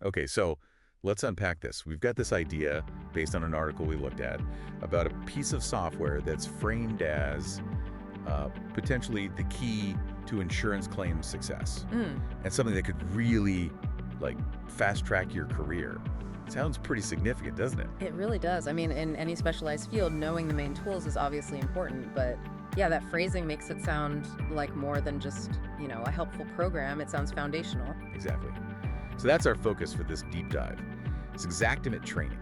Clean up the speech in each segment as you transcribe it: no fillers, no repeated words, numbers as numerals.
Okay, so let's unpack this. We've got this idea based on an article we looked at about a piece of software that's framed as potentially the key to insurance claim success Mm, and something that could really like fast track your career. Sounds pretty significant, doesn't it? it really does. I mean, in any specialized field, knowing the main tools is obviously important, but yeah, that phrasing makes it sound like more than just, a helpful program. It sounds foundational. Exactly. So that's our focus for this deep dive. It's Xactimate training.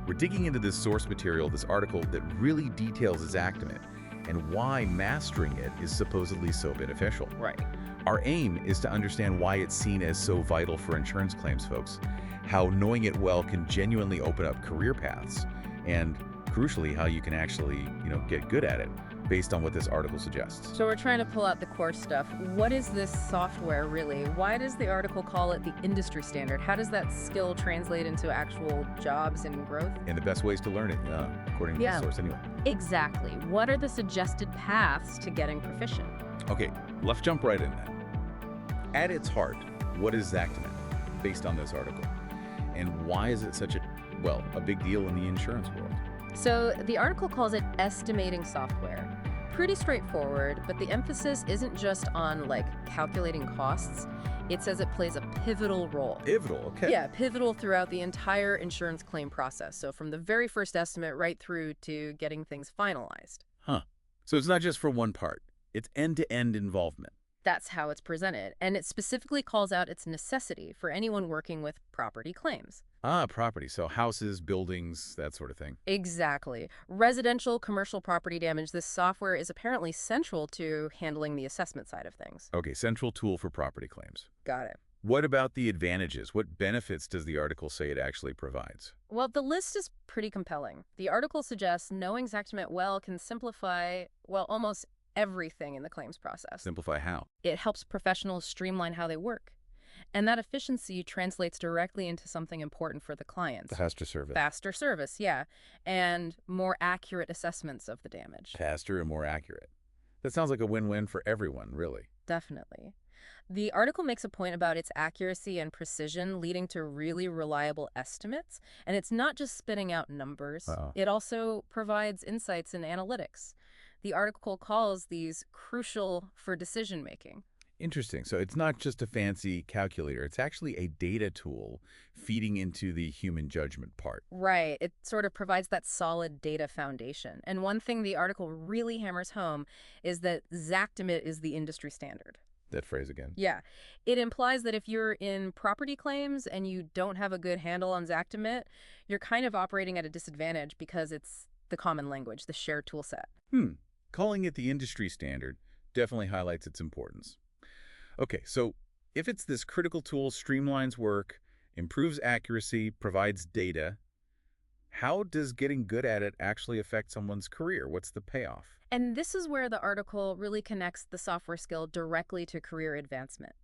We're digging into this source material, this article that really details Xactimate and why mastering it is supposedly so beneficial. Right. Our aim is to understand why it's seen as so vital for insurance claims folks, how knowing it well can genuinely open up career paths, and crucially, how you can actually, get good at it based on what this article suggests. So we're trying to pull out the core stuff. What is this software really? Why does the article call it the industry standard? How does that skill translate into actual jobs and growth? And the best ways to learn it, according to the source anyway. Exactly. What are the suggested paths to getting proficient? Okay, let's jump right in then. At its heart, what is Xactimate, based on this article? And why is it such a big deal in the insurance world? So the article calls it estimating software. Pretty straightforward, but the emphasis isn't just on calculating costs. It says it plays a pivotal role. Pivotal, okay. Yeah, pivotal throughout the entire insurance claim process. So from the very first estimate right through to getting things finalized. Huh. So it's not just for one part. It's end-to-end involvement. That's how it's presented. And it specifically calls out its necessity for anyone working with property claims. Ah, property. So houses, buildings, that sort of thing. Exactly. Residential, commercial property damage, this software is apparently central to handling the assessment side of things. Okay, central tool for property claims. Got it. What about the advantages? What benefits does the article say it actually provides? Well, the list is pretty compelling. The article suggests knowing Xactimate well can simplify, almost everything in the claims process. Simplify how? It helps professionals streamline how they work. And that efficiency translates directly into something important for the clients. The faster service. Faster service, yeah. And more accurate assessments of the damage. Faster and more accurate. That sounds like a win-win for everyone, really. Definitely. The article makes a point about its accuracy and precision leading to really reliable estimates. And it's not just spitting out numbers. It also provides insights and analytics. The article calls these crucial for decision-making. Interesting. So it's not just a fancy calculator. It's actually a data tool feeding into the human judgment part. Right. It sort of provides that solid data foundation. And one thing the article really hammers home is that Xactimate is the industry standard. That phrase again. Yeah. It implies that if you're in property claims and you don't have a good handle on Xactimate, you're kind of operating at a disadvantage because it's the common language, the shared tool set. Calling it the industry standard definitely highlights its importance. Okay, so if it's this critical tool, streamlines work, improves accuracy, provides data, how does getting good at it actually affect someone's career? What's the payoff? And this is where the article really connects the software skill directly to career advancement.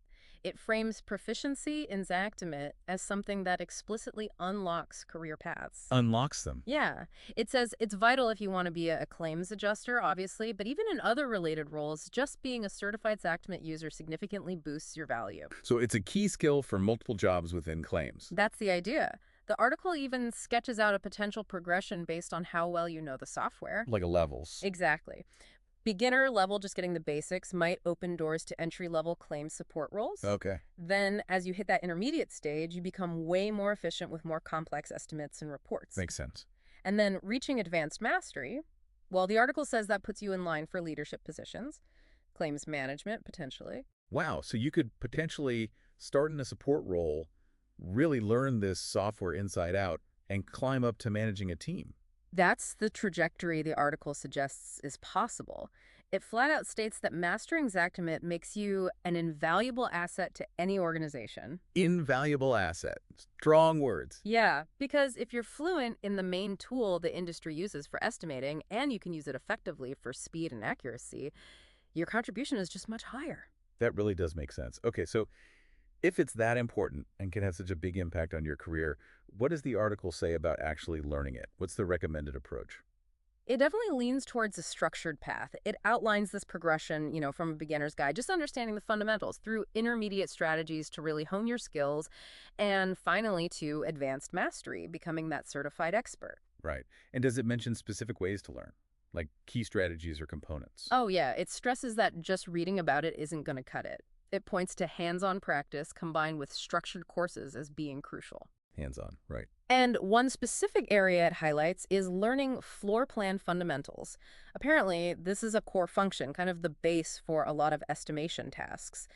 It frames proficiency in Xactimate as something that explicitly unlocks career paths. Unlocks them. Yeah. It says it's vital if you want to be a claims adjuster, obviously, but even in other related roles, just being a certified Xactimate user significantly boosts your value. So it's a key skill for multiple jobs within claims. That's the idea. The article even sketches out a potential progression based on how well you know the software. Like a levels. Exactly. Beginner level, just getting the basics, might open doors to entry-level claims support roles. Okay. Then, as you hit that intermediate stage, you become way more efficient with more complex estimates and reports. Makes sense. And then reaching advanced mastery, well, the article says that puts you in line for leadership positions, claims management, potentially. Wow, so you could potentially start in a support role, really learn this software inside out, and climb up to managing a team. That's the trajectory the article suggests is possible. It flat out states that mastering Xactimate makes you an invaluable asset to any organization. Invaluable asset. Strong words. Yeah, because if you're fluent in the main tool the industry uses for estimating, and you can use it effectively for speed and accuracy, your contribution is just much higher. That really does make sense. Okay, so if it's that important and can have such a big impact on your career, what does the article say about actually learning it? What's the recommended approach? It definitely leans towards a structured path. It outlines this progression, from a beginner's guide, just understanding the fundamentals through intermediate strategies to really hone your skills, and finally to advanced mastery, becoming that certified expert. Right. And does it mention specific ways to learn, like key strategies or components? Oh, yeah, it stresses that just reading about it isn't going to cut it. It points to hands-on practice combined with structured courses as being crucial. Hands-on, right. And one specific area it highlights is learning floor plan fundamentals. Apparently, this is a core function, kind of the base for a lot of estimation tasks.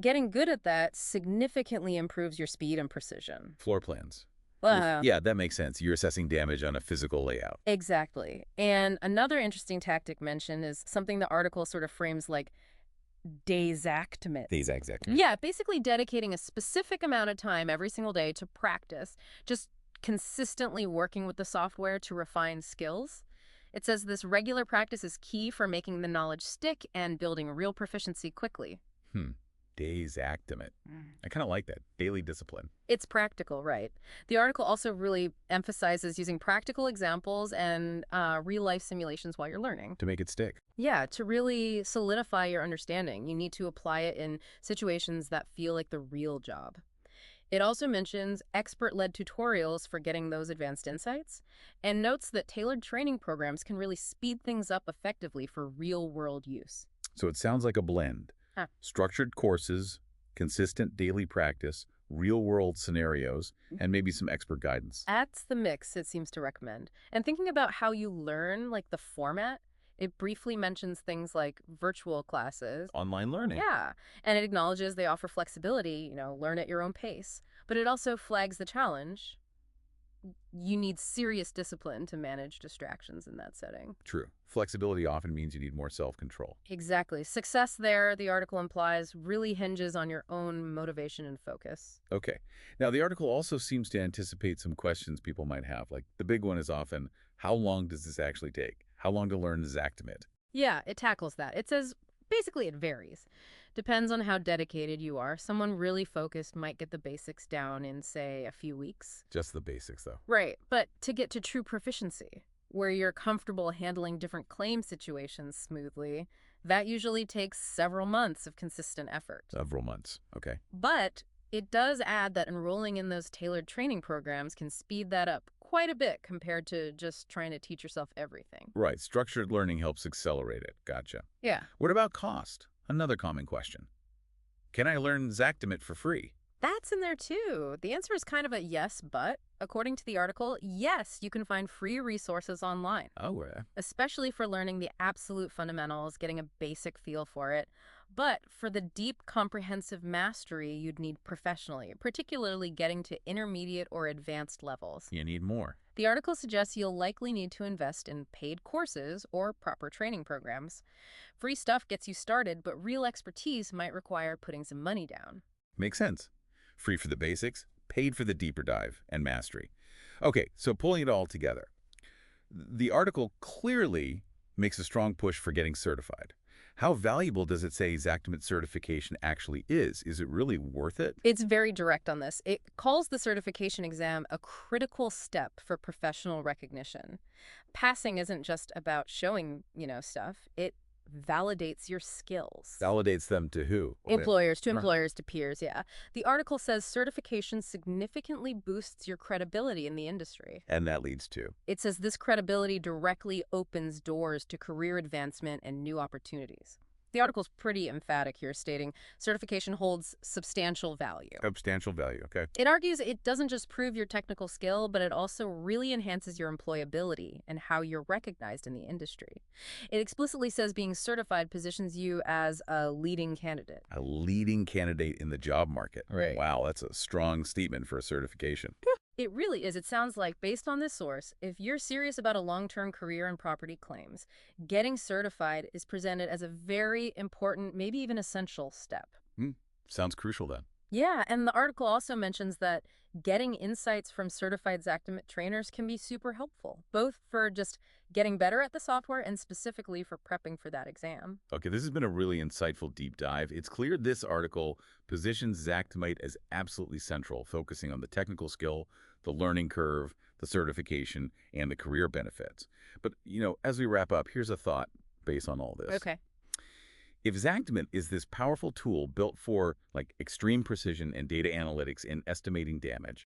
Getting good at that significantly improves your speed and precision. Floor plans. Uh, Yeah, that makes sense. You're assessing damage on a physical layout. exactly. And another interesting tactic mentioned is something the article sort of frames like Xactimate. Exactly. Yeah, basically dedicating a specific amount of time every single day to practice, just consistently working with the software to refine skills. It says this regular practice is key for making the knowledge stick and building real proficiency quickly. Xactimate. I kind of like that. Daily discipline. It's practical, right? The article also really emphasizes using practical examples and real-life simulations while you're learning. To make it stick. Yeah, to really solidify your understanding, you need to apply it in situations that feel like the real job. It also mentions expert-led tutorials for getting those advanced insights, and notes that tailored training programs can really speed things up effectively for real-world use. So it sounds like a blend. Huh. Structured courses, consistent daily practice, real-world scenarios, and maybe some expert guidance. That's the mix it seems to recommend. And thinking about how you learn, like the format, it briefly mentions things like virtual classes. Online learning. Yeah, and it acknowledges they offer flexibility, learn at your own pace. But it also flags the challenge. You need serious discipline to manage distractions in that setting. True. Flexibility often means you need more self-control. Exactly. Success there, the article implies, really hinges on your own motivation and focus. Okay. Now, the article also seems to anticipate some questions people might have. Like, the big one is often, how long does this actually take? How long to learn Xactimate? Yeah, it tackles that. It says, basically it varies. Depends on how dedicated you are. Someone really focused might get the basics down in, say, a few weeks. Just the basics, though. Right, but to get to true proficiency, where you're comfortable handling different claim situations smoothly, that usually takes several months of consistent effort. Several months. Okay. But it does add that enrolling in those tailored training programs can speed that up quite a bit compared to just trying to teach yourself everything. Right. Structured learning helps accelerate it. Gotcha. Yeah. What about cost? Another common question. Can I learn Xactimate for free? That's in there too. The answer is kind of a yes, but according to the article, yes, you can find free resources online. Oh, especially for learning the absolute fundamentals, getting a basic feel for it. But for the deep, comprehensive mastery you'd need professionally, particularly getting to intermediate or advanced levels. You need more. The article suggests you'll likely need to invest in paid courses or proper training programs. Free stuff gets you started, but real expertise might require putting some money down. Makes sense. Free for the basics, paid for the deeper dive and mastery. Okay, so pulling it all together. The article clearly makes a strong push for getting certified. How valuable does it say Xactimate certification actually is? Is it really worth it? It's very direct on this. It calls the certification exam a critical step for professional recognition. Passing isn't just about showing, stuff. It validates your skills. Validates them to who? Employers, to peers, yeah. The article says certification significantly boosts your credibility in the industry. And that leads to? It says this credibility directly opens doors to career advancement and new opportunities. The article's pretty emphatic here, stating certification holds substantial value. Substantial value, okay. It argues it doesn't just prove your technical skill, but it also really enhances your employability and how you're recognized in the industry. It explicitly says being certified positions you as a leading candidate. A leading candidate in the job market. Right. Wow, that's a strong statement for a certification. It really is. It sounds like, based on this source, if you're serious about a long-term career in property claims, getting certified is presented as a very important, maybe even essential step. Sounds crucial then. Yeah, and the article also mentions that getting insights from certified Xactimate trainers can be super helpful, both for just getting better at the software and specifically for prepping for that exam. Okay, this has been a really insightful deep dive. It's clear this article positions Xactimate as absolutely central, focusing on the technical skill, the learning curve, the certification, and the career benefits. But, as we wrap up, here's a thought based on all this. Okay. If Xactimate is this powerful tool built for extreme precision and data analytics in estimating damage,